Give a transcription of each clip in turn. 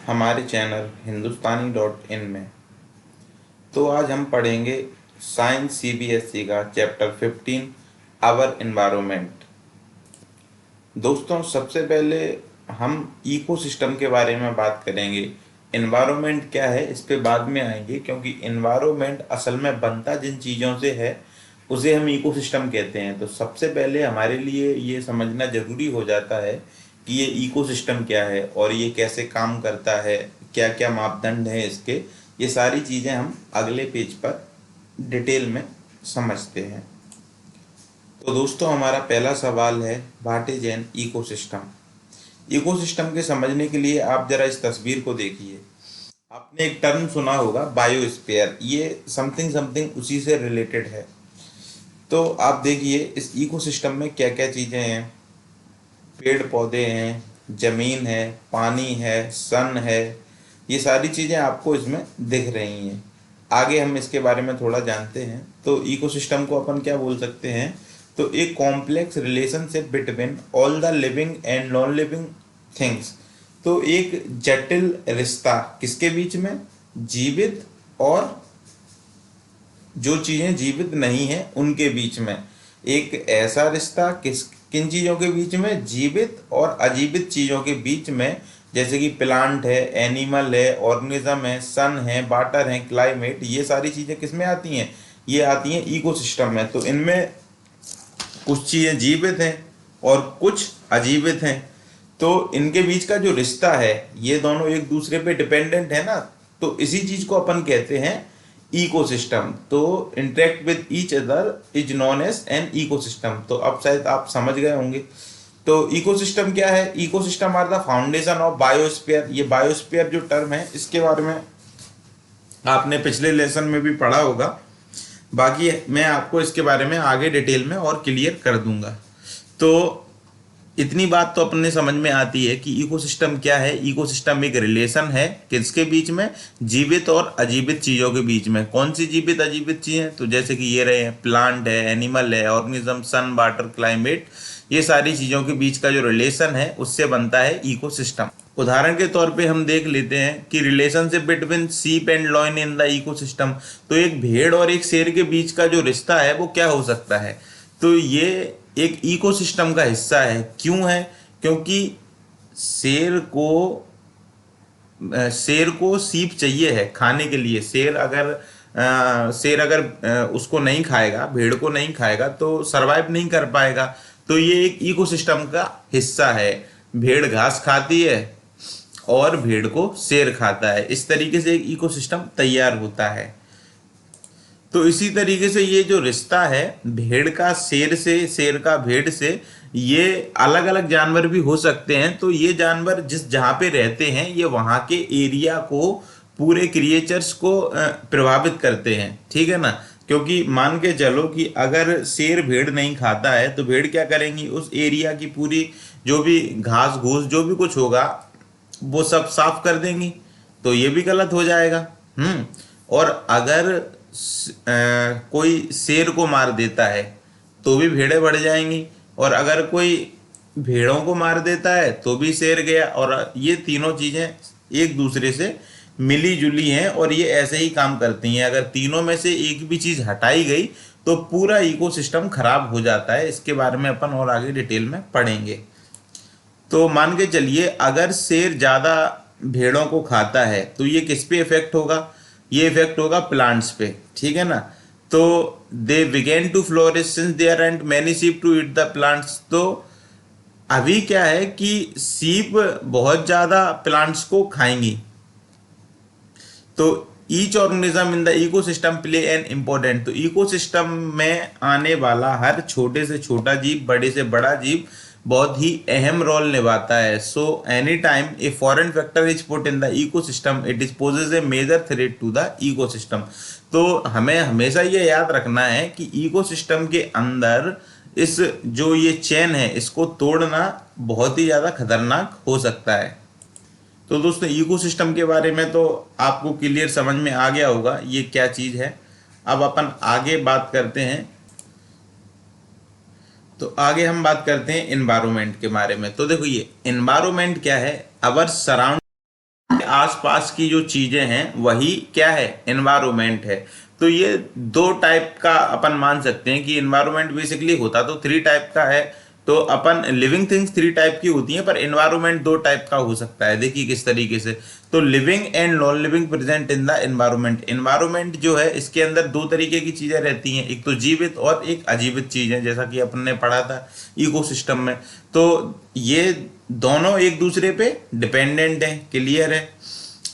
हमारे चैनल हिंदुस्तानी.in में। तो आज हम पढ़ेंगे साइंस सीबीएसई का चैप्टर 15 आवर एनवायरनमेंट। दोस्तों, सबसे पहले हम इकोसिस्टम के बारे में बात करेंगे। एनवायरनमेंट क्या है इस पे बाद में आएंगे, क्योंकि एनवायरनमेंट असल में बनता जिन चीज़ों से है उसे हम इकोसिस्टम कहते हैं। तो सबसे पहले हमारे लिए ये समझना ज़रूरी हो जाता है कि ये इकोसिस्टम क्या है और ये कैसे काम करता है, क्या क्या मापदंड हैं इसके। ये सारी चीज़ें हम अगले पेज पर डिटेल में समझते हैं। तो दोस्तों, हमारा पहला सवाल है, what is an ecosystem. Ecosystem के समझने के लिए आप जरा इस तस्वीर को देखिए। आपने एक टर्म सुना होगा बायोस्फीयर, ये समथिंग समथिंग उसी से रिलेटेड है। तो आप देखिए इस इकोसिस्टम में क्या क्या चीज़ें हैं। पेड़ पौधे हैं, ज़मीन है, पानी है, सन है, ये सारी चीज़ें आपको इसमें दिख रही हैं। आगे हम इसके बारे में थोड़ा जानते हैं। तो इकोसिस्टम को अपन क्या बोल सकते हैं, तो एक complex relationship between all the living and non living things. तो एक जटिल रिश्ता किसके बीच में, जीवित और जो चीज़ें जीवित नहीं हैं उनके बीच में। एक ऐसा रिश्ता किन चीज़ों के बीच में, जीवित और अजीवित चीज़ों के बीच में। जैसे कि प्लांट है, एनिमल है, ऑर्गेनिज्म है, सन है, वाटर है, क्लाइमेट, ये सारी चीज़ें किस में आती हैं, ये आती हैं इकोसिस्टम में। तो इनमें कुछ चीज़ें जीवित हैं और कुछ अजीवित हैं। तो इनके बीच का जो रिश्ता है, ये दोनों एक दूसरे पे डिपेंडेंट है ना। तो इसी चीज़ को अपन कहते हैं इकोसिस्टम। तो interact with each other is known as an ecosystem. तो अब शायद आप समझ गए होंगे। तो इकोसिस्टम क्या है, ecosystem are the foundation of biosphere. ये बायोस्फीयर जो टर्म है इसके बारे में आपने पिछले लेसन में भी पढ़ा होगा। बाकी मैं आपको इसके बारे में आगे डिटेल में और क्लियर कर दूंगा। तो इतनी बात तो अपने समझ में आती है कि इकोसिस्टम क्या है। इकोसिस्टम एक रिलेशन है किसके बीच में, जीवित और अजीवित चीज़ों के बीच में। कौन सी जीवित अजीवित चीज़ें, तो जैसे कि ये रहे, प्लांट है, एनिमल है, ऑर्गेनिज्म, सन, वाटर, क्लाइमेट, ये सारी चीज़ों के बीच का जो रिलेशन है उससे बनता है इकोसिस्टम। उदाहरण के तौर पे हम देख लेते हैं कि रिलेशनशिप बिटवीन सीप and lion in the ecosystem. तो एक भेड़ और एक शेर के बीच का जो रिश्ता है वो क्या हो सकता है, तो ये एक इकोसिस्टम का हिस्सा है। क्यों है, क्योंकि शेर को सीप चाहिए है खाने के लिए। शेर अगर उसको नहीं खाएगा, भेड़ को नहीं खाएगा, तो सरवाइव नहीं कर पाएगा। तो ये एक इकोसिस्टम का हिस्सा है। भेड़ घास खाती है और भेड़ को शेर खाता है। इस तरीके से एक इकोसिस्टम तैयार होता है। तो इसी तरीके से ये जो रिश्ता है भेड़ का शेर से, शेर का भेड़ से, ये अलग अलग जानवर भी हो सकते हैं। तो ये जानवर जिस जहाँ पे रहते हैं ये वहाँ के एरिया को, पूरे क्रिएचर्स को प्रभावित करते हैं, ठीक है ना। क्योंकि मान के चलो कि अगर शेर भेड़ नहीं खाता है तो भेड़ क्या करेंगी, उस एरिया की पूरी जो भी घास घूस जो भी कुछ होगा वो सब साफ कर देंगी। तो ये भी गलत हो जाएगा। और अगर कोई शेर को मार देता है तो भी भेड़ें बढ़ जाएंगी, और अगर कोई भेड़ों को मार देता है तो भी शेर गया। और ये तीनों चीज़ें एक दूसरे से मिली जुली हैं और ये ऐसे ही काम करती हैं। अगर तीनों में से एक भी चीज़ हटाई गई तो पूरा इकोसिस्टम खराब हो जाता है। इसके बारे में अपन और आगे डिटेल में पढ़ेंगे। तो मान के चलिए अगर शेर ज़्यादा भेड़ों को खाता है तो ये किस पे इफेक्ट होगा, ये इफेक्ट होगा प्लांट्स पे, ठीक है ना। तो they begin to flourish since there and many sheep to eat the plants. तो अभी क्या है कि सीप बहुत ज़्यादा प्लांट्स को खाएंगी। तो each organism in the ecosystem play an important. तो इकोसिस्टम में आने वाला हर छोटे से छोटा जीव, बड़े से बड़ा जीव बहुत ही अहम रोल निभाता है। So any time a foreign factor is put in the ecosystem it is poses a major threat to the ecosystem. तो हमें हमेशा ये याद रखना है कि इकोसिस्टम के अंदर इस जो ये चेन है इसको तोड़ना बहुत ही ज़्यादा खतरनाक हो सकता है। तो दोस्तों, इकोसिस्टम के बारे में तो आपको क्लियर समझ में आ गया होगा ये क्या चीज़ है। अब अपन आगे बात करते हैं। तो आगे हम बात करते हैं एनवायरनमेंट के बारे में। तो देखो, ये एनवायरनमेंट क्या है, अवर सराउंड आसपास की जो चीजें हैं वही क्या है, एनवायरमेंट है। तो ये दो टाइप का अपन मान सकते हैं कि एनवायरमेंट बेसिकली होता तो थ्री टाइप का है। तो अपन लिविंग थिंग्स थ्री टाइप की होती हैं, पर एनवायरमेंट दो टाइप का हो सकता है। देखिए किस तरीके से। तो living and non living present in the environment. Environment जो है इसके अंदर दो तरीके की चीजें रहती हैं, एक तो जीवित और एक अजीवित चीजें, जैसा कि अपन ने पढ़ा था इकोसिस्टम में। तो ये दोनों एक दूसरे पे डिपेंडेंट है, क्लियर है।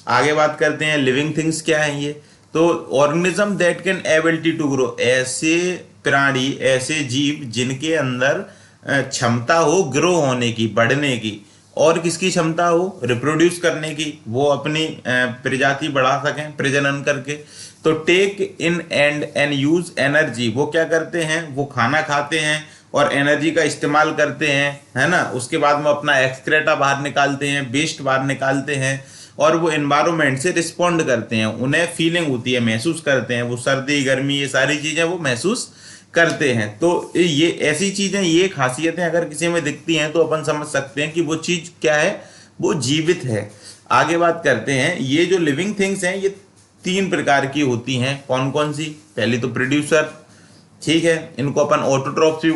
आगे बात करते हैं लिविंग थिंग्स क्या है ये। तो organism that can ability to grow, ऐसे प्राणी, ऐसे जीव जिनके अंदर क्षमता हो ग्रो होने की, बढ़ने की, और किसकी क्षमता हो, रिप्रोड्यूस करने की, वो अपनी प्रजाति बढ़ा सकें प्रजनन करके। तो take in and use energy, वो क्या करते हैं, वो खाना खाते हैं और एनर्जी का इस्तेमाल करते हैं, है ना। उसके बाद में अपना एक्सक्रेटा बाहर निकालते हैं, वेस्ट बाहर निकालते हैं, और वो एनवायरमेंट से रिस्पॉन्ड करते हैं। उन्हें फीलिंग होती है, महसूस करते हैं, वो सर्दी गर्मी ये सारी चीज़ें वो महसूस करते हैं। तो ये ऐसी चीज़ें, ये खासियतें अगर किसी में दिखती हैं तो अपन समझ सकते हैं कि वो चीज़ क्या है, वो जीवित है। आगे बात करते हैं, ये जो लिविंग थिंग्स हैं ये तीन प्रकार की होती हैं। कौन कौन सी? पहली तो प्रोड्यूसर, ठीक है, इनको अपन ऑटोट्रॉफ्स भी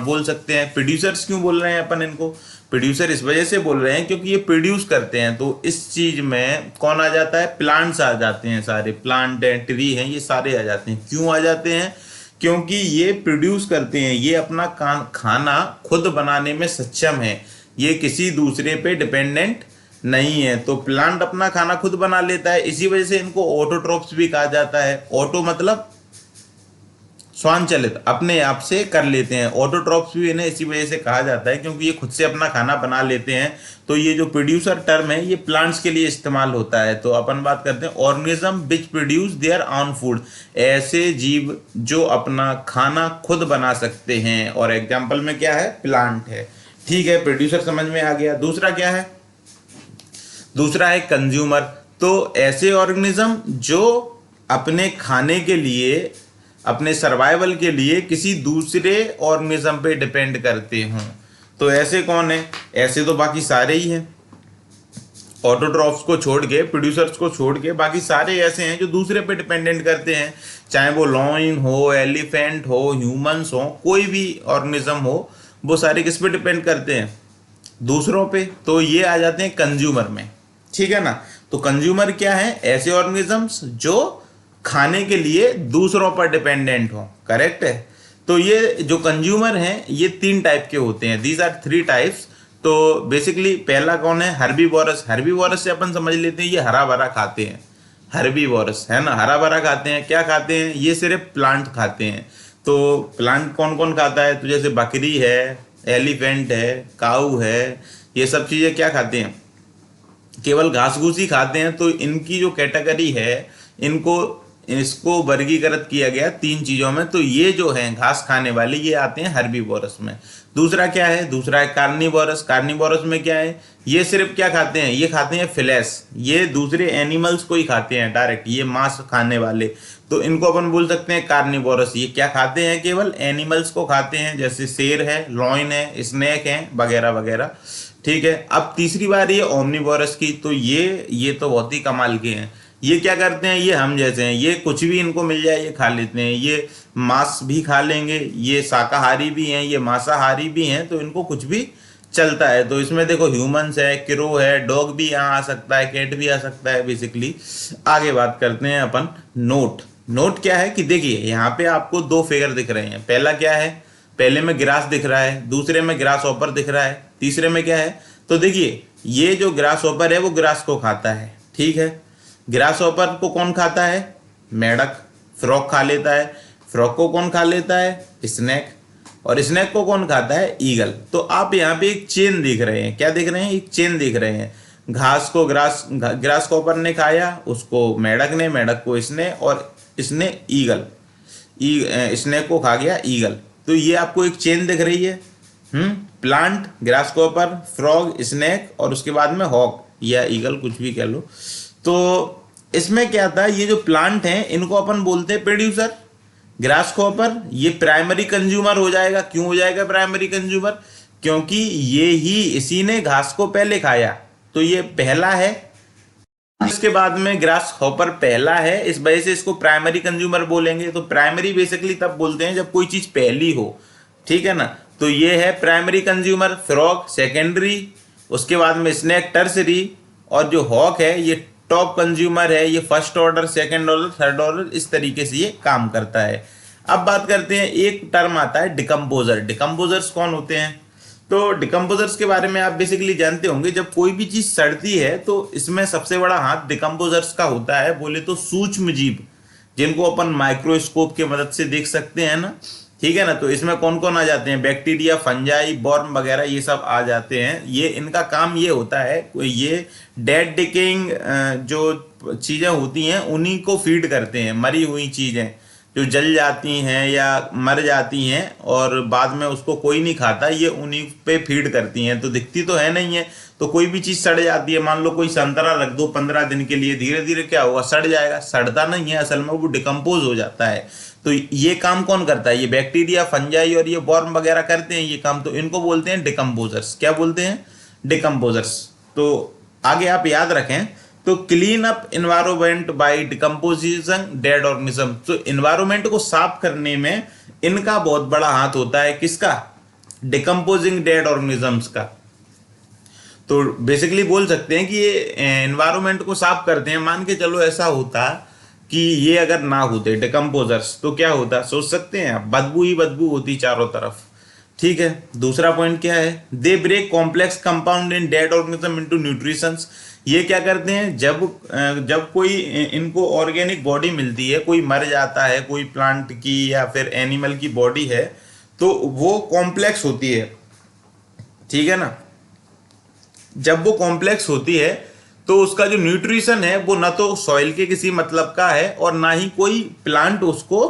बोल सकते हैं। प्रोड्यूसर्स क्यों बोल रहे हैं अपन इनको? प्रोड्यूसर इस वजह से बोल रहे हैं क्योंकि ये प्रोड्यूस करते हैं। तो इस चीज में कौन आ जाता है? प्लांट्स आ जाते हैं, सारे प्लांट हैं, ट्री हैं, ये सारे आ जाते हैं। क्यों आ जाते हैं? क्योंकि ये प्रोड्यूस करते हैं, ये अपना खाना खुद बनाने में सक्षम है, ये किसी दूसरे पे डिपेंडेंट नहीं है। तो प्लांट अपना खाना खुद बना लेता है, इसी वजह से इनको ऑटोट्रॉफ्स भी कहा जाता है। ऑटो मतलब स्वयंचलित, अपने आप से कर लेते हैं। ऑटोट्रॉफ्स भी इन्हें इसी वजह से कहा जाता है क्योंकि ये खुद से अपना खाना बना लेते हैं। तो ये जो प्रोड्यूसर टर्म है ये प्लांट्स के लिए इस्तेमाल होता है। तो अपन बात करते हैं organism which produce their on food, ऐसे जीव जो अपना खाना खुद बना सकते हैं, और एग्जाम्पल में क्या है? प्लांट है। ठीक है, प्रोड्यूसर समझ में आ गया। दूसरा क्या है? दूसरा है कंज्यूमर। तो ऐसे ऑर्गेनिज्म जो अपने खाने के लिए, अपने सर्वाइवल के लिए किसी दूसरे ऑर्गेनिज्म पे डिपेंड करते हों। तो ऐसे कौन है? ऐसे तो बाकी सारे ही हैं, ऑटोट्रॉफ्स को छोड़ के, प्रोड्यूसर्स को छोड़ के बाकी सारे ऐसे हैं जो दूसरे पे डिपेंडेंट करते हैं। चाहे वो लॉइन हो, एलिफेंट हो, ह्यूमंस हो, कोई भी ऑर्गेनिज्म हो, वो सारे किस पे डिपेंड करते हैं? दूसरों पे। तो ये आ जाते हैं कंज्यूमर में, ठीक है ना। तो कंज्यूमर क्या है? ऐसे ऑर्गेनिजम्स जो खाने के लिए दूसरों पर डिपेंडेंट हो, करेक्ट है। तो ये जो कंज्यूमर हैं ये तीन टाइप के होते हैं, दीज आर थ्री टाइप्स। तो बेसिकली पहला कौन है? हर्बीवोरस। हर्बीवोरस से अपन समझ लेते हैं ये हरा भरा खाते हैं, हर्बीवोरस, है ना, हरा भरा खाते हैं। क्या खाते हैं? ये सिर्फ प्लांट खाते हैं। तो प्लांट कौन कौन खाता है? तो जैसे बकरी है, एलिफेंट है, काऊ है, ये सब चीज़ें क्या खाते हैं? केवल घास घूस ही खाते हैं। तो इनकी जो कैटेगरी है, इसको वर्गीकृत किया गया तीन चीजों में। तो ये जो है घास खाने वाले, ये आते हैं हर्बीवोरस में। दूसरा क्या है? दूसरा है कार्निवोरस। कार्निवोरस में क्या है? ये सिर्फ क्या खाते हैं? ये खाते हैं फ्लैश, ये दूसरे एनिमल्स को ही खाते हैं डायरेक्ट, ये मांस खाने वाले। तो इनको अपन बोल सकते हैं कार्निवोरस। ये क्या खाते हैं? केवल एनिमल्स को खाते हैं, जैसे शेर है, लॉइन है, स्नेक है, वगैरह वगैरह। ठीक है। अब तीसरी बार ये ओमनिवोरस की। तो ये तो बहुत ही कमाल के हैं। ये क्या करते हैं? ये हम जैसे हैं, ये कुछ भी इनको मिल जाए ये खा लेते हैं। ये मांस भी खा लेंगे, ये शाकाहारी भी हैं, ये मांसाहारी भी हैं, तो इनको कुछ भी चलता है। तो इसमें देखो ह्यूमंस है, क्रो है, डॉग भी यहाँ आ सकता है, कैट भी आ सकता है बेसिकली। आगे बात करते हैं अपन नोट। नोट क्या है कि देखिए यहाँ पे आपको दो फिगर दिख रहे हैं। पहला क्या है? पहले में ग्रास दिख रहा है, दूसरे में ग्रास ऑपर दिख रहा है, तीसरे में क्या है? तो देखिए ये जो ग्रास ऑपर है वो ग्रास को खाता है, ठीक है। ग्रास ऑपर को कौन खाता है? मेढक। फ्रॉक खा लेता है। फ्रॉक को कौन खा लेता है? स्नेक। और स्नेक को कौन खाता है? ईगल। तो आप यहाँ पे एक चेन देख रहे हैं। क्या देख रहे हैं? एक चेन देख रहे हैं। घास को ग्रास कॉपर ने खाया, उसको मेढक ने, मेढक को इसने, और इसने ईगल, स्नेक को खा गया ईगल। तो ये आपको एक चेन दिख रही है। Plant, grass copper, frog, snake, और उसके बाद में हॉक या ईगल, कुछ भी कह लो। तो इसमें क्या था? ये जो प्लांट हैं इनको अपन बोलते हैं प्रोड्यूसर। ग्रास कॉपर ये प्राइमरी कंज्यूमर हो जाएगा। क्यों हो जाएगा प्राइमरी कंज्यूमर? क्योंकि ये ही, इसी ने घास को पहले खाया, तो ये पहला है, इसके बाद में ग्रास हॉपर पहला है, इस वजह से इसको प्राइमरी कंज्यूमर बोलेंगे। तो प्राइमरी बेसिकली तब बोलते हैं जब कोई चीज पहली हो, ठीक है ना। तो ये है प्राइमरी कंज्यूमर, फ्रॉग सेकेंडरी, उसके बाद में स्नेक टर्सरी, और जो हॉक है ये टॉप कंज्यूमर है, ये first order, second order, third order, इस तरीके से ये काम करता है। अब बात करते हैं, एक टर्म आता है डिकम्पोजर। डिकम्पोजर्स कौन होते हैं? तो डिकम्पोजर्स के बारे में आप बेसिकली जानते होंगे, जब कोई भी चीज सड़ती है तो इसमें सबसे बड़ा हाथ डिकम्पोजर्स का होता है। बोले तो सूक्ष्म जीव, जिनको अपन माइक्रोस्कोप की मदद से देख सकते हैं ना, ठीक है ना। तो इसमें कौन कौन आ जाते हैं? बैक्टीरिया, फंजाई, बॉर्म वगैरह, ये सब आ जाते हैं। ये इनका काम ये होता है, ये डेड डिकेइंग जो चीजें होती हैं उन्हीं को फीड करते हैं। मरी हुई चीजें जो जल जाती हैं या मर जाती हैं और बाद में उसको कोई नहीं खाता, ये उन्हीं पे फीड करती हैं। तो दिखती तो है नहीं है, तो कोई भी चीज सड़ जाती है, मान लो कोई संतरा रख दो 15 दिन के लिए, धीरे धीरे क्या होगा? सड़ जाएगा। सड़ता नहीं है असल में, वो डिकम्पोज हो जाता है। तो ये काम कौन करता है? ये बैक्टीरिया, फंजाई और ये वर्म वगैरह करते हैं ये काम। तो इनको बोलते हैं डिकम्पोजर्स। क्या बोलते हैं? डिकम्पोजर्स। तो आगे आप याद रखें, तो clean up environment by decomposition dead organism. तो इन्वायरमेंट को साफ करने में इनका बहुत बड़ा हाथ होता है। किसका? डिकम्पोजिंग डेड ऑर्गेनिजम्स का। तो बेसिकली बोल सकते हैं कि ये एनवायरनमेंट को साफ करते हैं। मान के चलो ऐसा होता कि ये अगर ना होते डिकम्पोजर्स तो क्या होता? सोच सकते हैं आप, बदबू ही बदबू होती चारों तरफ, ठीक है। दूसरा पॉइंट क्या है? They break complex compound in dead organism into nutritions. ये क्या करते हैं? जब कोई इनको ऑर्गेनिक बॉडी मिलती है, कोई मर जाता है, कोई प्लांट की या फिर एनिमल की बॉडी है, तो वो कॉम्प्लेक्स होती है, ठीक है ना। जब वो कॉम्प्लेक्स होती है तो उसका जो न्यूट्रिशन है वो ना तो सॉइल के किसी मतलब का है और ना ही कोई प्लांट उसको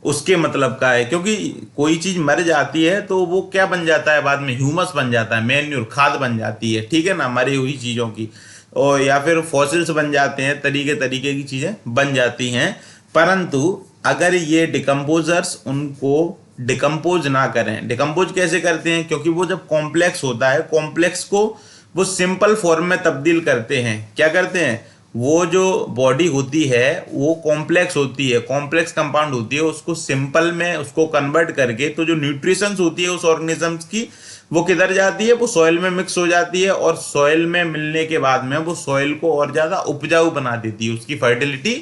उसके मतलब का है। क्योंकि कोई चीज मर जाती है तो वो क्या बन जाता है बाद में? ह्यूमस बन जाता है, मैन्यूर, खाद बन जाती है, ठीक है ना, मरी हुई चीजों की। और या फिर फॉसिल्स बन जाते हैं, तरीके तरीके की चीजें बन जाती हैं। परंतु अगर ये डिकम्पोजर्स उनको डिकम्पोज ना करें, डिकम्पोज कैसे करते हैं? क्योंकि वो जब कॉम्प्लेक्स होता है, कॉम्प्लेक्स को वो सिंपल फॉर्म में तब्दील करते हैं। क्या करते हैं? वो जो बॉडी होती है वो कॉम्प्लेक्स होती है, कॉम्प्लेक्स कंपाउंड होती है, उसको सिंपल में उसको कन्वर्ट करके, तो जो न्यूट्रिशंस होती है उस ऑर्गेनिजम्स की, वो किधर जाती है? वो सॉइल में मिक्स हो जाती है। और सॉइल में मिलने के बाद में वो सॉइल को और ज्यादा उपजाऊ बना देती है, उसकी फर्टिलिटी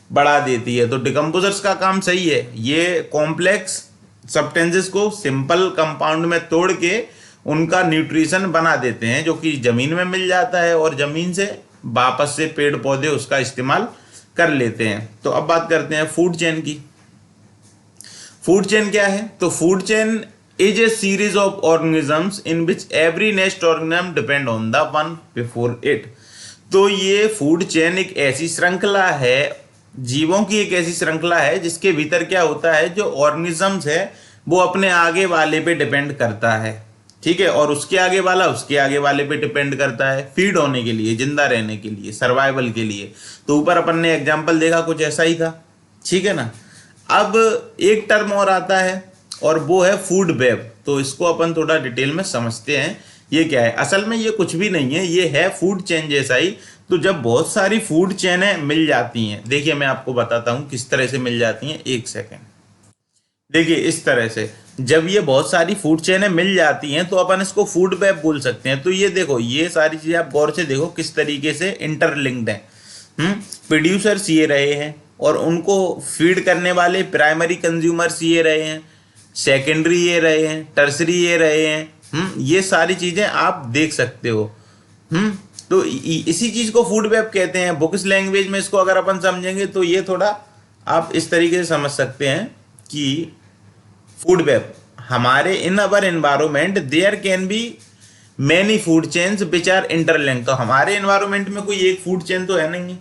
बढ़ा देती है। तो डिकम्पोजर्स का काम सही है, ये कॉम्प्लेक्स सब्सटेंसेस को सिंपल कंपाउंड में तोड़ के उनका न्यूट्रिशन बना देते हैं, जो कि जमीन में मिल जाता है और जमीन से वापस से पेड़ पौधे उसका इस्तेमाल कर लेते हैं। तो अब बात करते हैं फूड चेन की। फूड चेन क्या है? तो food chain is a series of organisms in which every next organism depend on the one before it. तो ये फूड चेन एक ऐसी श्रृंखला है, जीवों की एक ऐसी श्रृंखला है जिसके भीतर क्या होता है? जो ऑर्गेनिजम्स है वो अपने आगे वाले पे डिपेंड करता है, ठीक है, और उसके आगे वाला उसके आगे वाले पे डिपेंड करता है फीड होने के लिए, जिंदा रहने के लिए, सर्वाइवल के लिए। तो ऊपर अपन ने एग्जांपल देखा, कुछ ऐसा ही था, ठीक है ना। अब एक टर्म और आता है और वो है फूड वेब। तो इसको अपन थोड़ा डिटेल में समझते हैं, ये क्या है। असल में ये कुछ भी नहीं है, ये है फूड चेन जैसा ही। तो जब बहुत सारी फूड चेनें मिल जाती हैं, देखिए मैं आपको बताता हूं किस तरह से मिल जाती हैं, एक सेकेंड। देखिए इस तरह से जब ये बहुत सारी फूड चेनें मिल जाती हैं तो अपन इसको फूड वेब बोल सकते हैं। तो ये देखो, ये सारी चीजें आप गौर से देखो किस तरीके से इंटरलिंक्ड हैं। प्रोड्यूसर्स ये रहे हैं और उनको फीड करने वाले प्राइमरी कंज्यूमर्स ये रहे हैं, सेकेंडरी ये रहे हैं, टर्सरी ये रहे हैं। ये सारी चीजें आप देख सकते हो। तो इसी चीज को फूड वेब कहते हैं। बुक्स लैंग्वेज में इसको अगर अपन समझेंगे तो ये थोड़ा आप इस तरीके से समझ सकते हैं कि फूड वेब, हमारे in our environment there can be many food chains which are interlinked. तो हमारे एनवायरमेंट में कोई एक फूड चेन तो है नहीं है।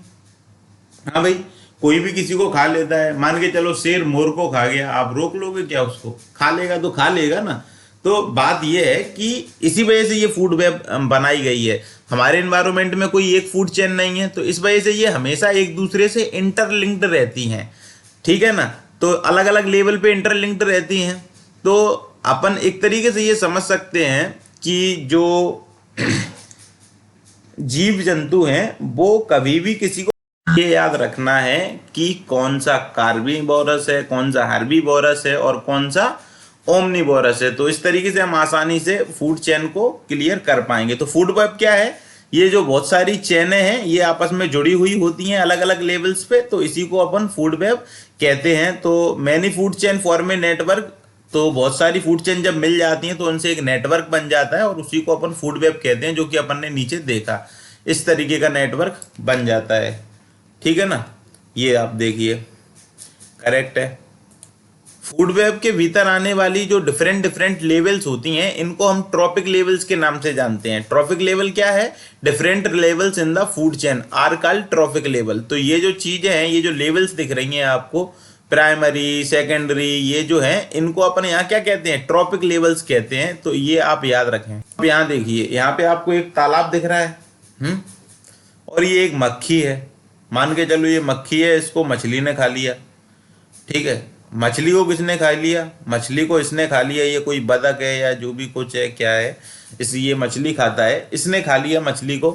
हाँ भाई, कोई भी किसी को खा लेता है। मान के चलो शेर मोर को खा गया, आप रोक लोगे क्या उसको? खा लेगा तो खा लेगा ना। तो बात यह है कि इसी वजह से ये फूड वेब बनाई गई है। हमारे एनवायरमेंट में कोई एक फूड चेन नहीं है, तो इस वजह से ये हमेशा एक दूसरे से इंटरलिंक्ड रहती हैं, ठीक है ना। तो अलग अलग लेवल पे इंटरलिंक्ड रहती हैं। तो अपन एक तरीके से ये समझ सकते हैं कि जो जीव जंतु हैं वो कभी भी किसी को ये याद रखना है कि कौन सा कार्निवोरस है, कौन सा हर्बीवोरस है और कौन सा ओमनीवोरस है। तो इस तरीके से हम आसानी से फूड चेन को क्लियर कर पाएंगे। तो फूड वेब क्या है? ये जो बहुत सारी चेनें हैं ये आपस में जुड़ी हुई होती हैं अलग अलग लेवल्स पे, तो इसी को अपन फूड वेब कहते हैं। तो many food chain form a network, तो बहुत सारी फूड चेन जब मिल जाती हैं तो उनसे एक नेटवर्क बन जाता है और उसी को अपन फूड वेब कहते हैं, जो कि अपन ने नीचे देखा। इस तरीके का नेटवर्क बन जाता है, ठीक है ना। ये आप देखिए करेक्ट है। फूड वेब के भीतर आने वाली जो डिफरेंट डिफरेंट लेवल्स होती हैं इनको हम ट्रॉपिक लेवल्स के नाम से जानते हैं। ट्रॉपिक लेवल क्या है? Different levels in the food chain are called trophic level. तो ये जो चीजें हैं, ये जो लेवल्स दिख रही हैं आपको, प्राइमरी सेकेंडरी, ये जो है इनको अपन यहाँ क्या कहते हैं? ट्रॉपिक लेवल्स कहते हैं। तो ये आप याद रखें। अब यहाँ देखिए, यहाँ पे आपको एक तालाब दिख रहा है, और ये एक मक्खी है। मान के चलो ये मक्खी है, इसको मछली ने खा लिया, ठीक है। मछली को किसने खा लिया? मछली को इसने खा लिया। ये कोई बतख है या जो भी कुछ है, क्या है, इस ये मछली खाता है, इसने खा लिया मछली को।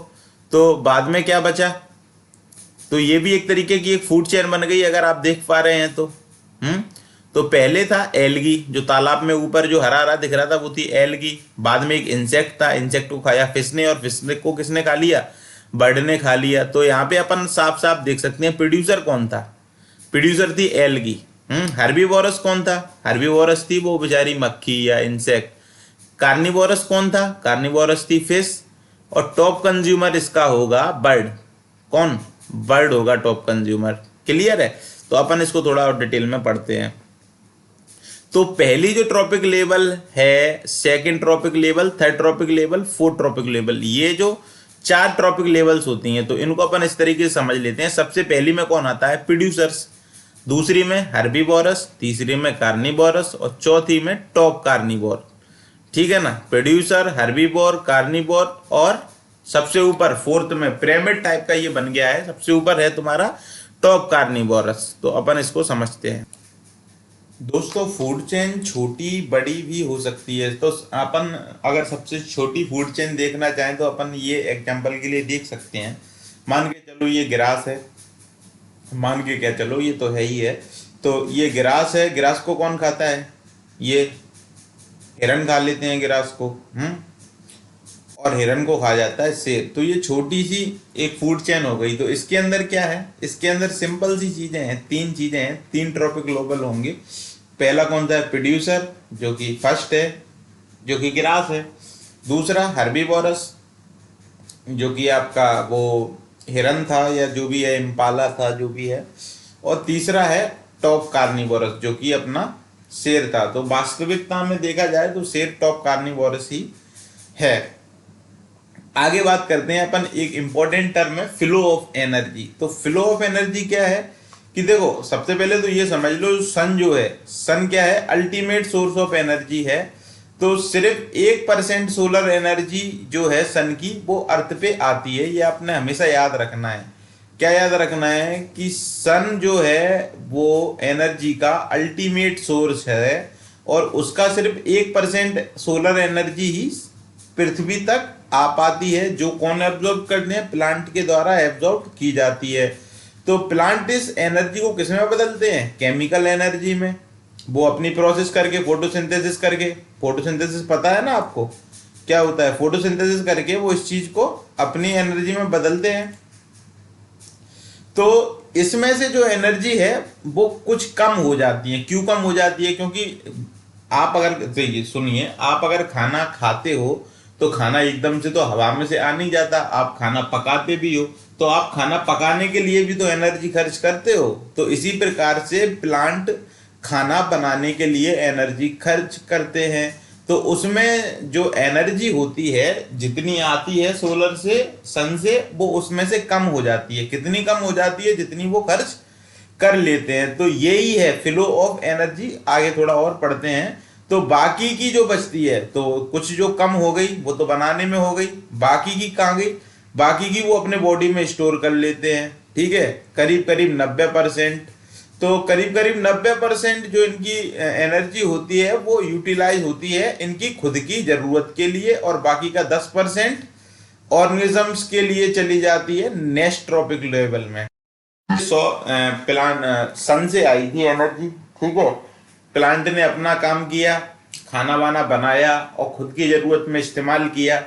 तो बाद में क्या बचा? तो ये भी एक तरीके की एक फूड चेन बन गई, अगर आप देख पा रहे हैं तो। तो पहले था एल्गी, जो तालाब में ऊपर जो हरा हरा दिख रहा था वो थी एल्गी। बाद में एक इंसेक्ट था, इंसेक्ट को खाया फिश ने, और फिश को किसने खा लिया? बर्ड ने खा लिया। तो यहाँ पे अपन साफ साफ देख सकते हैं प्रोड्यूसर कौन था? प्रोड्यूसर थी एल्गी। हर्बीवोरस कौन था? हर्बीवोरस थी वो बेचारी मक्खी या इंसेक्ट। कार्निवोरस कौन था? कार्निवोरस थी फिश। और टॉप कंज्यूमर इसका होगा बर्ड। कौन? बर्ड होगा टॉप कंज्यूमर। क्लियर है? तो अपन इसको थोड़ा और डिटेल में पढ़ते हैं। तो पहली जो ट्रॉपिक लेवल है, second trophic level, third trophic level, fourth trophic level, ये जो 4 ट्रॉपिक लेवल्स होती हैं, तो इनको अपन इस तरीके से समझ लेते हैं। सबसे पहली में कौन आता है? प्रोड्यूसर्स, दूसरी में हर्बीवोरस, तीसरी में कार्निवोरस और चौथी में टॉप कार्निवोर, ठीक है ना। प्रोड्यूसर, हर्बीवोर, कार्निवोर और सबसे ऊपर फोर्थ में पिरामिड टाइप का ये बन गया है, सबसे ऊपर है तुम्हारा टॉप कार्निवोरस। तो अपन इसको समझते हैं। दोस्तों फूड चेन छोटी बड़ी भी हो सकती है। तो अपन अगर सबसे छोटी फूड चेन देखना चाहें तो अपन ये एग्जांपल के लिए देख सकते हैं। मान के चलो ये ग्रास है, मान के क्या चलो ये तो है ही है। तो ये ग्रास है, ग्रास को कौन खाता है? ये हिरन खा लेते हैं ग्रास को, और हिरन को खा जाता है शेर। तो ये छोटी सी एक फूड चेन हो गई। तो इसके अंदर क्या है? इसके अंदर सिंपल सी चीजें हैं, 3 चीजें हैं, 3 ट्रॉपिक लेवल होंगे। पहला कौन सा है? प्रोड्यूसर, जो कि फर्स्ट है, जो कि ग्रास है। दूसरा हर्बीवोरस, जो कि आपका वो हिरन था या जो भी है, इम्पाला था, जो भी है। और तीसरा है टॉप कार्निवोरस, जो कि अपना शेर था। तो वास्तविकता में देखा जाए तो शेर टॉप कार्निवोरस ही है। आगे बात करते हैं अपन, एक इंपॉर्टेंट टर्म है फ्लो ऑफ एनर्जी। तो फ्लो ऑफ एनर्जी क्या है कि देखो, सबसे पहले तो ये समझ लो, सन जो है, सन क्या है? अल्टीमेट सोर्स ऑफ एनर्जी है। तो सिर्फ 1% सोलर एनर्जी जो है सन की, वो अर्थ पे आती है। ये आपने हमेशा याद रखना है। क्या याद रखना है? कि सन जो है वो एनर्जी का अल्टीमेट सोर्स है, और उसका सिर्फ 1% सोलर एनर्जी ही पृथ्वी तक आ पाती है, जो कौन एब्जॉर्ब करते हैं? प्लांट के द्वारा एब्जॉर्ब की जाती है। तो प्लांट इस एनर्जी को किस में बदलते हैं? केमिकल एनर्जी में। वो अपनी प्रोसेस करके, फोटोसिंथेसिस करके, फोटोसिंथेसिस पता है ना आपको क्या होता है? फोटोसिंथेसिस करके वो इस चीज को अपनी एनर्जी में बदलते हैं। तो इसमें से जो एनर्जी है वो कुछ कम हो जाती है। क्यों कम हो जाती है? क्योंकि आप अगर देखिए, सुनिए, आप अगर खाना खाते हो तो खाना एकदम से तो हवा में से आ नहीं जाता। आप खाना पकाते भी हो तो आप खाना पकाने के लिए भी तो एनर्जी खर्च करते हो। तो इसी प्रकार से प्लांट खाना बनाने के लिए एनर्जी खर्च करते हैं। तो उसमें जो एनर्जी होती है, जितनी आती है सोलर से, सन से, वो उसमें से कम हो जाती है। कितनी कम हो जाती है? जितनी वो खर्च कर लेते हैं। तो यही है फ्लो ऑफ एनर्जी। आगे थोड़ा और पढ़ते हैं। तो बाकी की जो बचती है, तो कुछ जो कम हो गई वो तो बनाने में हो गई, बाकी की कहाँ गई? बाकी की वो अपने बॉडी में स्टोर कर लेते हैं, ठीक है, करीब करीब 90%। तो करीब करीब 90% जो इनकी एनर्जी होती है वो यूटिलाइज होती है इनकी खुद की जरूरत के लिए, और बाकी का 10% ऑर्गेनिजम्स के लिए चली जाती है नेक्स्ट ट्रॉपिक लेवल में। सौ प्लांट सन से आई थी एनर्जी, ठीक है। प्लांट ने अपना काम किया, खाना वाना बनाया और खुद की जरूरत में इस्तेमाल किया,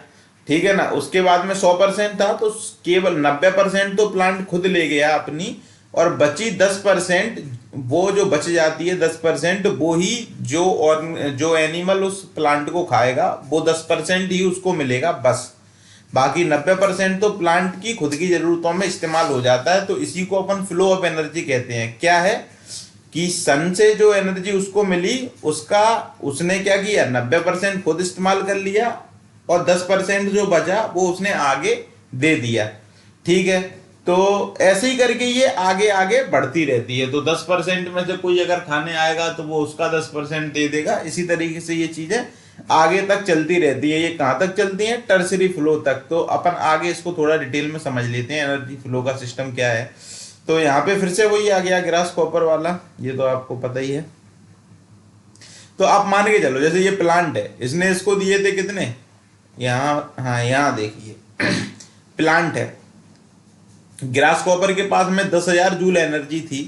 ठीक है ना। उसके बाद में 100% था तो केवल 90% तो प्लांट खुद ले गया अपनी, और बची 10%, वो जो बच जाती है 10%, वो ही जो एनिमल उस प्लांट को खाएगा वो 10% ही उसको मिलेगा बस। बाकी 90% तो प्लांट की खुद की जरूरतों में इस्तेमाल हो जाता है। तो इसी को अपन फ्लो ऑफ एनर्जी कहते हैं। क्या है कि सन से जो एनर्जी उसको मिली, उसका उसने क्या किया, 90% खुद इस्तेमाल कर लिया और 10% जो बचा वो उसने आगे दे दिया, ठीक है। तो ऐसे ही करके ये आगे आगे बढ़ती रहती है। तो 10% में से कोई अगर खाने आएगा तो वो उसका 10% दे देगा। इसी तरीके से ये चीजें आगे तक चलती रहती है। ये कहाँ तक चलती है, टर्सरी फ्लो तक। तो अपन आगे इसको थोड़ा डिटेल में समझ लेते हैं एनर्जी फ्लो का सिस्टम क्या है। तो यहाँ पे फिर से वही आ गया ग्रास कॉपर वाला, ये तो आपको पता ही है। तो आप मान के चलो जैसे ये प्लांट है, इसने इसको दिए थे कितने, यहाँ, हाँ यहाँ देखिए प्लांट है, ग्रास कॉपर के पास में 10,000 जूल एनर्जी थी।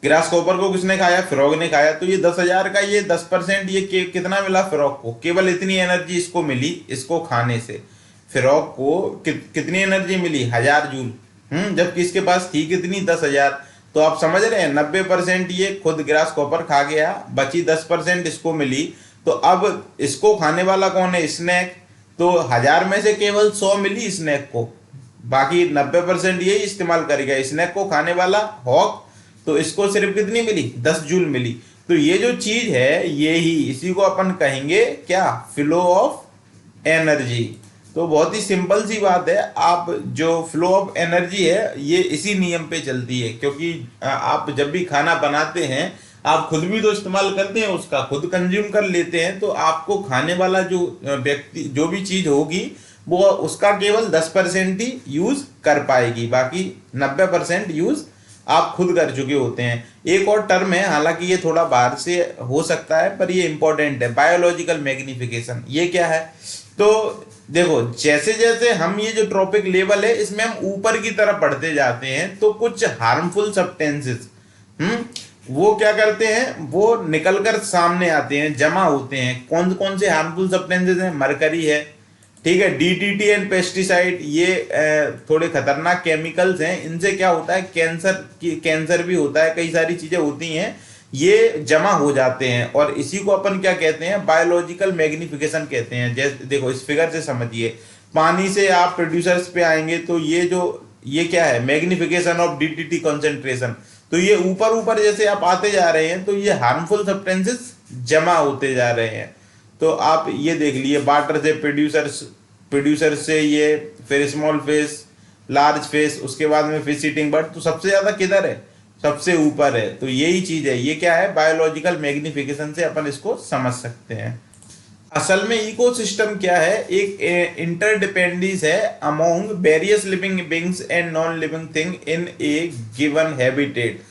ग्रास कॉपर को किसने खाया, फ्रॉग ने खाया। तो ये 10,000 का ये 10%, ये कितना मिला फ्रॉग को, केवल इतनी एनर्जी इसको मिली इसको खाने से। फ्रॉग को कितनी एनर्जी मिली, 1,000 जूल। जबकि इसके पास थी कितनी, 10,000। तो आप समझ रहे हैं 90% ये खुद ग्रास कॉपर खा गया, बची 10% इसको मिली। तो अब इसको खाने वाला कौन है, स्नेक। तो 1,000 में से केवल 100 मिली स्नेक को, बाकी 90% यही इस्तेमाल करेगा। स्नेक को खाने वाला हॉक, तो इसको सिर्फ कितनी मिली, 10 जूल मिली। तो ये जो चीज है ये ही, इसी को अपन कहेंगे क्या, फ्लो ऑफ एनर्जी। तो बहुत ही सिंपल सी बात है। आप जो फ्लो ऑफ एनर्जी है ये इसी नियम पे चलती है, क्योंकि आप जब भी खाना बनाते हैं आप खुद भी तो इस्तेमाल करते हैं, उसका खुद कंज्यूम कर लेते हैं। तो आपको खाने वाला जो व्यक्ति जो भी चीज होगी वो उसका केवल 10% ही यूज कर पाएगी, बाकी 90% यूज आप खुद कर चुके होते हैं। एक और टर्म है, हालांकि ये थोड़ा बाहर से हो सकता है पर ये इंपॉर्टेंट है, बायोलॉजिकल मैग्निफिकेशन। ये क्या है, तो देखो जैसे जैसे हम ये जो ट्रॉपिक लेवल है इसमें हम ऊपर की तरफ बढ़ते जाते हैं तो कुछ हार्मफुल सब्सटेंसेस वो क्या करते हैं, वो निकलकर सामने आते हैं, जमा होते हैं। कौन कौन से हार्मफुल सब्सटेंसेस हैं, मरकरी है, ठीक है, डीडीटी एंड पेस्टिसाइड, ये थोड़े खतरनाक केमिकल्स हैं। इनसे क्या होता है, कैंसर भी होता है, कई सारी चीजें होती हैं, ये जमा हो जाते हैं। और इसी को अपन क्या कहते हैं, बायोलॉजिकल मैग्निफिकेशन कहते हैं। जैसे देखो इस फिगर से समझिए, पानी से आप प्रोड्यूसर्स पे आएंगे तो ये क्या है, मैग्निफिकेशन ऑफ डीडीटी कॉन्सेंट्रेशन। तो ये ऊपर ऊपर जैसे आप आते जा रहे हैं तो ये हार्मफुल सब्सटेंसेस जमा होते जा रहे हैं। तो आप ये देख लिए, वाटर से प्रोड्यूसर से ये, फिर स्मॉल फिश, लार्ज फिश, उसके बाद में फिश ईटिंग बर्ड। तो सबसे ज्यादा किधर है, सबसे ऊपर है। तो यही चीज है, ये क्या है, बायोलॉजिकल मैग्निफिकेशन से अपन इसको समझ सकते हैं। असल में इकोसिस्टम क्या है, एक इंटरडिपेंडेंस है among various living beings and non living thing in A given habitat.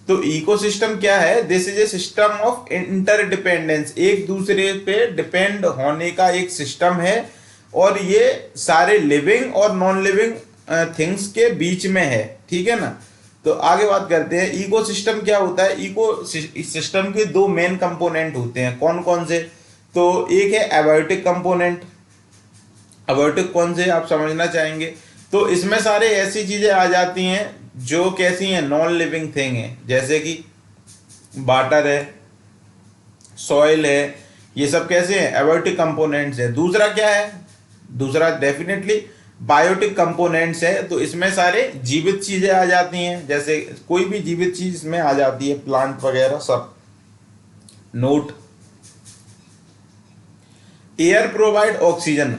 तो इकोसिस्टम क्या है, this is a system of interdependence, एक दूसरे पे डिपेंड होने का एक सिस्टम है। और ये सारे लिविंग और नॉन लिविंग थिंग्स के बीच में है, ठीक है ना। तो आगे बात करते हैं इकोसिस्टम क्या होता है। इको सिस्टम के दो मेन कंपोनेंट होते हैं, कौन कौन से, तो एक है एबायोटिक कंपोनेंट। एबायोटिक कौन से आप समझना चाहेंगे, तो इसमें सारे ऐसी चीजें आ जाती हैं जो कैसी हैं, नॉन लिविंग थिंग है, जैसे कि वाटर है, सॉइल है, ये सब कैसे हैं, एबायोटिक कंपोनेंट्स है। दूसरा क्या है, दूसरा डेफिनेटली बायोटिक कंपोनेंट्स है। तो इसमें सारे जीवित चीजें आ जाती हैं, जैसे कोई भी जीवित चीज इसमें आ जाती है, प्लांट वगैरह सब। नोट, एयर प्रोवाइड ऑक्सीजन,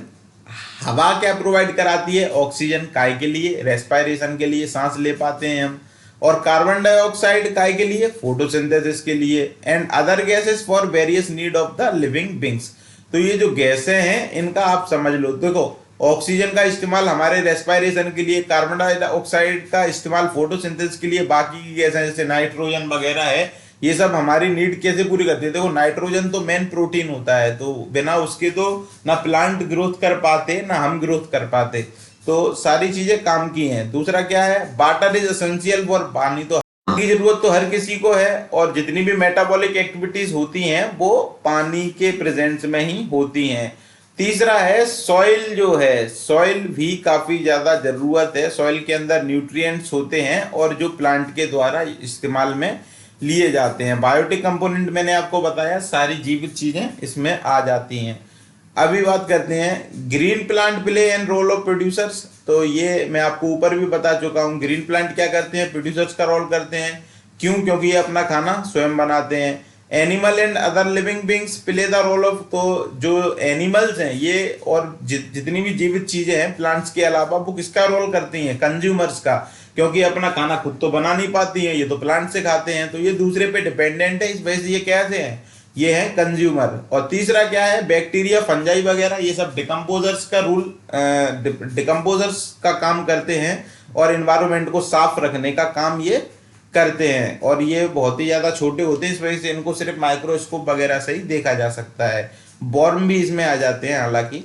हवा क्या प्रोवाइड कराती है, ऑक्सीजन, काय के लिए, रेस्पिरेशन के लिए, सांस ले पाते हैं हम। और कार्बन डाइऑक्साइड काय के लिए, फोटोसिंथेसिस के लिए। And other gases for various need of the living beings. तो ये जो गैसें हैं इनका आप समझ लो, देखो ऑक्सीजन का इस्तेमाल हमारे रेस्पिरेशन के लिए, कार्बन डाइऑक्साइड का इस्तेमाल फोटोसिंथेसिस के लिए, बाकी की गैसें जैसे नाइट्रोजन वगैरह है, ये सब हमारी नीड कैसे पूरी करती है। देखो नाइट्रोजन तो मेन प्रोटीन होता है, तो बिना उसके तो ना प्लांट ग्रोथ कर पाते ना हम ग्रोथ कर पाते। तो सारी चीजें काम की हैं। दूसरा क्या है, वाटर इज एसेंशियल फॉर, पानी तो की जरूरत तो हर किसी को है, और जितनी भी मेटाबॉलिक एक्टिविटीज होती हैं वो पानी के प्रेजेंस में ही होती हैं। तीसरा है सॉइल, जो है सॉइल भी काफी ज्यादा जरूरत है, सॉइल के अंदर न्यूट्रिएंट्स होते हैं और जो प्लांट के द्वारा इस्तेमाल में लिए जाते हैं। बायोटिक कंपोनेंट मैंने आपको बताया, सारी जीवित चीजें इसमें आ जाती हैं। अभी बात करते हैं green plant play and role of producers. तो ये मैं आपको ऊपर भी बता चुका हूँ, ग्रीन प्लांट क्या करते हैं, प्रोड्यूसर्स का रोल करते हैं। क्यों? क्योंकि ये अपना खाना स्वयं बनाते हैं। Animal and other living beings play the role of, तो जो एनिमल्स हैं ये और जितनी भी जीवित चीजें हैं प्लांट्स के अलावा, वो किसका रोल करती हैं, कंज्यूमर्स का। क्योंकि अपना खाना खुद तो बना नहीं पाती हैं, ये तो प्लांट से खाते हैं, तो ये दूसरे पे डिपेंडेंट है, इस वजह से ये कैसे हैं, ये है कंज्यूमर। और तीसरा क्या है, बैक्टीरिया, फंजाई वगैरह, ये सब डिकम्पोजर्स का रूल, डिकम्पोजर्स का काम करते हैं और इन्वायरमेंट को साफ रखने का काम ये करते हैं। और ये बहुत ही ज्यादा छोटे होते हैं, इस वजह से इनको सिर्फ माइक्रोस्कोप वगैरह से ही देखा जा सकता है। बॉर्म भी इसमें आ जाते हैं हालांकि।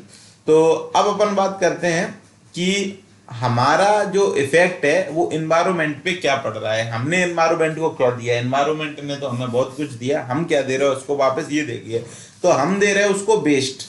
तो अब अपन बात करते हैं कि हमारा जो इफेक्ट है वो इन्वायरमेंट पे क्या पड़ रहा है, हमने इन्वायरमेंट को क्या दिया, इन्वायरमेंट ने तो हमें बहुत कुछ दिया, हम क्या दे रहे हैं उसको वापस, ये देखिए। तो हम दे रहे हैं उसको वेस्ट।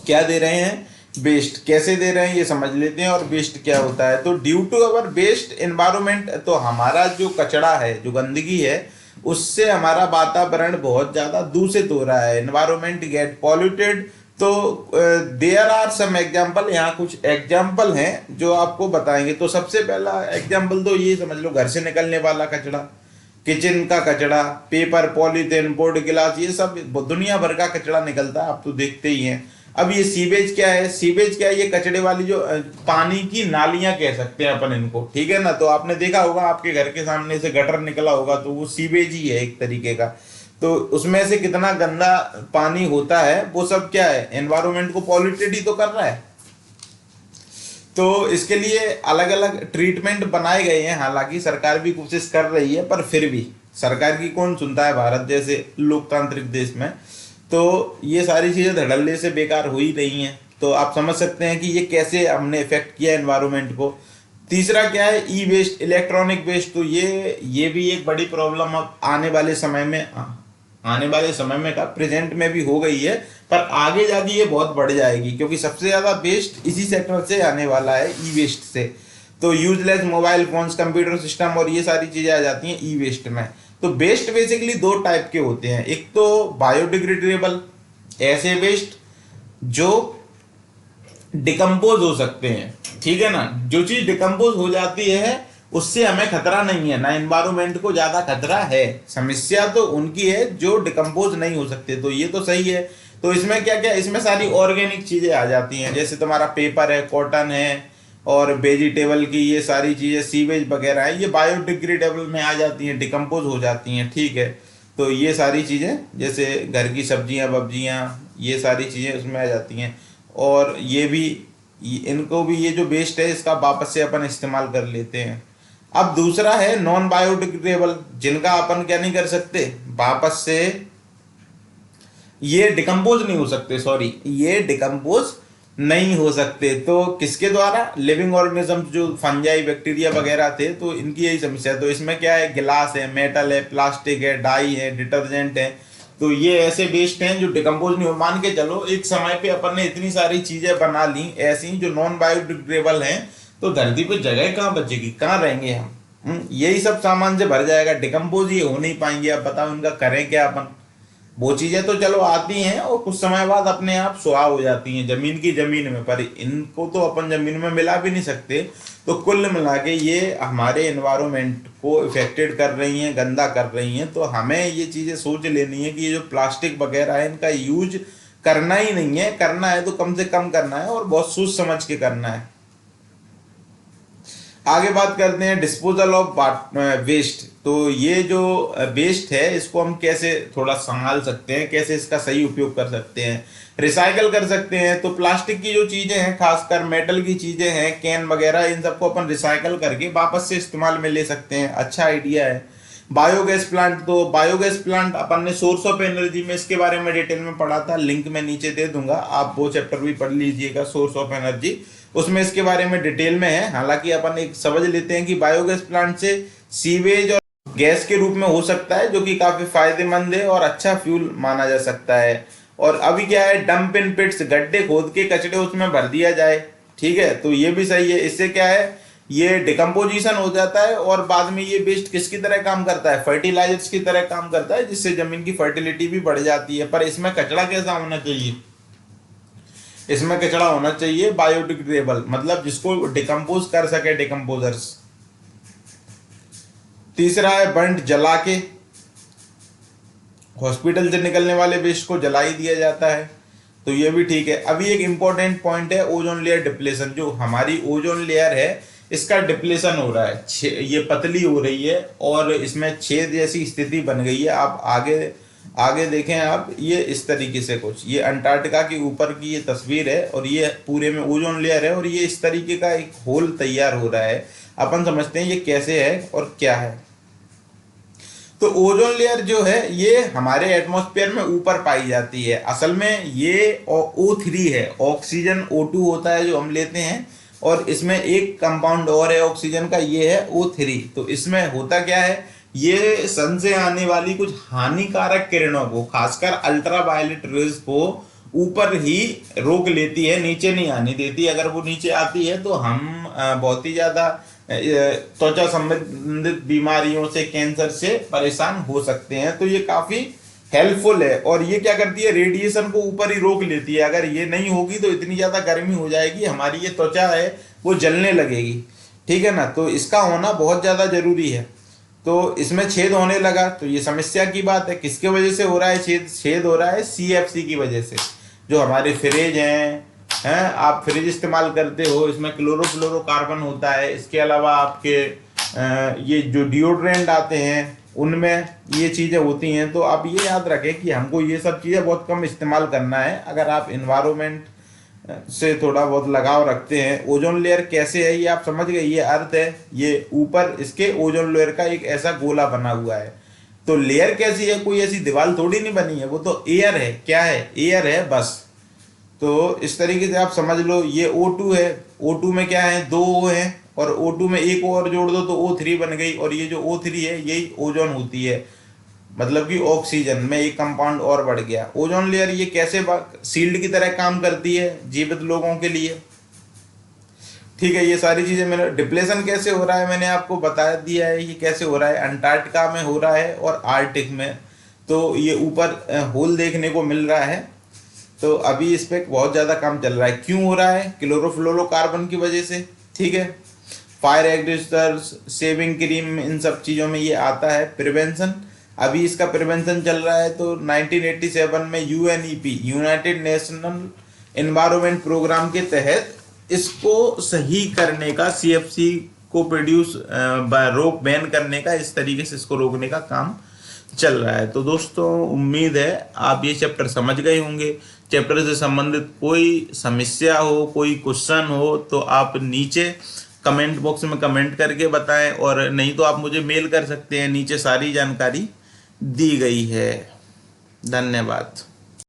क्या दे रहे हैं, वेस्ट। कैसे दे रहे हैं ये समझ लेते हैं, और वेस्ट क्या होता है। तो due to our waste environment, तो हमारा जो कचरा है, जो गंदगी है, उससे हमारा वातावरण बहुत ज्यादा दूषित हो रहा है, एनवायरमेंट गेट पॉल्यूटेड। तो देयर आर सम एग्जाम्पल, यहाँ कुछ एग्जाम्पल हैं जो आपको बताएंगे। तो सबसे पहला एग्जाम्पल तो ये समझ लो, घर से निकलने वाला कचरा, किचन का कचरा, पेपर, पॉलीथीन, बोर्ड, गिलास, ये सब दुनिया भर का कचरा निकलता है, आप तो देखते ही हैं। अब ये सीवेज क्या है, सीवेज क्या है, ये कचड़े वाली जो पानी की नालियां कह सकते हैं अपन इनको, ठीक है ना। तो आपने देखा होगा आपके घर के सामने से गटर निकला होगा, तो वो सीवेज ही है एक तरीके का। तो उसमें से कितना गंदा पानी होता है, वो सब क्या है, एनवायरमेंट को पॉल्यूटेड ही तो कर रहा है। तो इसके लिए अलग अलग ट्रीटमेंट बनाए गए हैं, हालांकि सरकार भी कोशिश कर रही है, पर फिर भी सरकार की कौन सुनता है भारत जैसे लोकतांत्रिक देश में। तो ये सारी चीजें धड़ल्ले से बेकार हुई नहीं है। तो आप समझ सकते हैं कि ये कैसे हमने इफेक्ट किया एनवायरमेंट को। तीसरा क्या है, ई वेस्ट, इलेक्ट्रॉनिक वेस्ट। तो ये भी एक बड़ी प्रॉब्लम अब आने वाले समय में का प्रेजेंट में भी हो गई है, पर आगे जाके ये बहुत बढ़ जाएगी, क्योंकि सबसे ज्यादा वेस्ट इसी सेक्टर से आने वाला है, ई वेस्ट से। तो useless mobile phones, computer system और ये सारी चीजें आ जाती हैं ई वेस्ट में। तो वेस्ट बेसिकली दो टाइप के होते हैं, एक तो बायोडिग्रेडेबल, ऐसे वेस्ट जो डिकम्पोज हो सकते हैं, ठीक है ना। जो चीज डिकम्पोज हो जाती है उससे हमें खतरा नहीं है, ना एनवायरमेंट को ज्यादा खतरा है। समस्या तो उनकी है जो डिकम्पोज नहीं हो सकते, तो ये तो सही है। तो इसमें क्या क्या, इसमें सारी ऑर्गेनिक चीजें आ जाती हैं, जैसे तुम्हारा पेपर है, कॉटन है, और वेजिटेबल की ये सारी चीजें, सीवेज वगैरह है, ये बायोडिग्रेडेबल में आ जाती हैं, डिकम्पोज हो जाती हैं, ठीक है। तो ये सारी चीजें जैसे घर की सब्जियां वब्जियां, ये सारी चीजें उसमें आ जाती हैं। और ये भी, इनको भी, ये जो वेस्ट है इसका वापस से अपन इस्तेमाल कर लेते हैं। अब दूसरा है नॉन बायोडिग्रेडेबल, जिनका अपन क्या नहीं कर सकते, वापस से ये डिकम्पोज नहीं हो सकते, सॉरी, ये डिकम्पोज नहीं हो सकते। तो किसके द्वारा, लिविंग ऑर्गेनिज्म, जो फंजाई, बैक्टीरिया वगैरह थे, तो इनकी यही समस्या है। तो इसमें क्या है, गिलास है, मेटल है, प्लास्टिक है, डाई है, डिटर्जेंट है, तो ये ऐसे वेस्ट हैं जो डिकम्पोज नहीं हो। मान के चलो एक समय पे अपन ने इतनी सारी चीजें बना ली ऐसी जो नॉन बायोडिग्रेडेबल हैं, तो धरती पे जगह कहाँ बचेगी, कहाँ रहेंगे हम। यही सब सामान से भर जाएगा, डिकम्पोज ये हो नहीं पाएंगे। अब बताओ इनका करें क्या अपन। वो चीजें तो चलो आती हैं और कुछ समय बाद अपने आप सुहा हो जाती हैं जमीन की जमीन में, पर इनको तो अपन जमीन में मिला भी नहीं सकते। तो कुल मिला के ये हमारे एनवायरमेंट को इफेक्टेड कर रही हैं, गंदा कर रही हैं। तो हमें ये चीजें सोच लेनी है कि ये जो प्लास्टिक वगैरह है इनका यूज करना ही नहीं है, करना है तो कम से कम करना है और बहुत सोच समझ के करना है। आगे बात करते हैं डिस्पोजल ऑफ वेस्ट। तो ये जो वेस्ट है इसको हम कैसे थोड़ा संभाल सकते हैं, कैसे इसका सही उपयोग कर सकते हैं, रिसाइकल कर सकते हैं। तो प्लास्टिक की जो चीजें हैं, खासकर मेटल की चीजें हैं, कैन वगैरह, इन सबको अपन रिसाइकल करके वापस से इस्तेमाल में ले सकते हैं, अच्छा आइडिया है। बायोगैस प्लांट, तो बायोगैस प्लांट अपन ने सोर्स ऑफ एनर्जी में इसके बारे में डिटेल में पढ़ा था, लिंक मैं नीचे दे दूंगा, आप वो चैप्टर भी पढ़ लीजिएगा, सोर्स ऑफ एनर्जी। उसमें इसके बारे में डिटेल में है। हालांकि अपन एक समझ लेते हैं कि बायोगैस प्लांट से सीवेज और गैस के रूप में हो सकता है, जो कि काफी फायदेमंद है और अच्छा फ्यूल माना जा सकता है। और अभी क्या है, डंप इन पिट्स, गड्ढे खोद के कचड़े उसमें भर दिया जाए, ठीक है, तो ये भी सही है। इससे क्या है, ये डिकम्पोजिशन हो जाता है और बाद में ये वेस्ट किसकी तरह काम करता है, फर्टिलाइजर्स की तरह काम करता है, जिससे जमीन की फर्टिलिटी भी बढ़ जाती है। पर इसमें कचरा कैसा होना चाहिए, इसमें कचरा होना चाहिए बायोडिग्रेडेबल, मतलब जिसको डिकम्पोज कर सके, डिकम्पोजर्स। तीसरा है बर्न्ड, जला के, हॉस्पिटल से निकलने वाले वेस्ट को जला ही दिया जाता है, तो ये भी ठीक है। अभी एक इंपॉर्टेंट पॉइंट है ओजोन लेयर डिप्लेशन। जो हमारी ओजोन लेयर है इसका डिप्लेशन हो रहा है, ये पतली हो रही है और इसमें छेद जैसी स्थिति बन गई है। आप आगे आगे देखें आप, ये इस तरीके से कुछ, ये अंटार्कटिका के ऊपर की ये तस्वीर है और ये पूरे में ओजोन लेयर है और ये इस तरीके का एक होल तैयार हो रहा है। अपन समझते हैं ये कैसे है और क्या है। तो ओजोन लेयर जो है ये हमारे एटमॉस्फेयर में ऊपर पाई जाती है। असल में ये O3 है, ऑक्सीजन O2 होता है जो हम लेते हैं, और इसमें एक कंपाउंड और है ऑक्सीजन का, ये है O3। तो इसमें होता क्या है, ये सन से आने वाली कुछ हानिकारक किरणों को, खासकर अल्ट्रावायलेट रेज को ऊपर ही रोक लेती है, नीचे नहीं आने देती। अगर वो नीचे आती है तो हम बहुत ही ज्यादा त्वचा संबंधित बीमारियों से, कैंसर से परेशान हो सकते हैं। तो ये काफी हेल्पफुल है और ये क्या करती है, रेडिएशन को ऊपर ही रोक लेती है। अगर ये नहीं होगी तो इतनी ज्यादा गर्मी हो जाएगी, हमारी ये त्वचा है वो जलने लगेगी, ठीक है ना। तो इसका होना बहुत ज्यादा जरूरी है। तो इसमें छेद होने लगा तो ये समस्या की बात है। किसके वजह से हो रहा है छेद, छेद हो रहा है CFC की वजह से। जो हमारे फ्रिज हैं, आप फ्रिज इस्तेमाल करते हो, इसमें क्लोरोफ्लोरोकार्बन होता है। इसके अलावा आपके ये जो डिओड्रेंट आते हैं उनमें ये चीज़ें होती हैं। तो आप ये याद रखें कि हमको ये सब चीज़ें बहुत कम इस्तेमाल करना है अगर आप इन्वायरमेंट से थोड़ा बहुत लगाव रखते हैं। ओजोन लेयर कैसे है ये आप समझ गए, ये अर्थ है, ये ऊपर इसके ओजोन लेयर का एक ऐसा गोला बना हुआ है। तो लेयर कैसी है, कोई ऐसी दीवार थोड़ी नहीं बनी है, वो तो एयर है। क्या है, एयर है बस। तो इस तरीके से आप समझ लो, ये O2 है, O2 में क्या है, 2 O है और O2 में एक और जोड़ दो तो O3 बन गई, और ये जो O3 है यही ओजोन होती है, मतलब कि ऑक्सीजन में एक कंपाउंड और बढ़ गया। ओजोन लेयर ये कैसे सील्ड की तरह काम करती है जीवित लोगों के लिए, ठीक है। ये सारी चीजें मैंने, डिप्लेशन कैसे हो रहा है मैंने आपको बता दिया है, ये कैसे हो रहा है, अंटार्कटिका में हो रहा है और आर्कटिक में। तो ये ऊपर होल देखने को मिल रहा है। तो अभी इस पे बहुत ज़्यादा काम चल रहा है। क्यों हो रहा है, क्लोरोफ्लोरोकार्बन की वजह से, ठीक है। फायर एक्सटिंग्विशर्स, सेविंग क्रीम, इन सब चीज़ों में ये आता है। प्रिवेंशन, अभी इसका प्रिवेंशन चल रहा है। तो 1987 में UNEP, United National Environment Programme के तहत इसको सही करने का, CFC को प्रोड्यूस रोक बैन करने का, इस तरीके से इसको रोकने का काम चल रहा है। तो दोस्तों उम्मीद है आप ये चैप्टर समझ गए होंगे। चैप्टर से संबंधित कोई समस्या हो, कोई क्वेश्चन हो तो आप नीचे कमेंट बॉक्स में कमेंट करके बताएं, और नहीं तो आप मुझे मेल कर सकते हैं, नीचे सारी जानकारी दी गई है। धन्यवाद।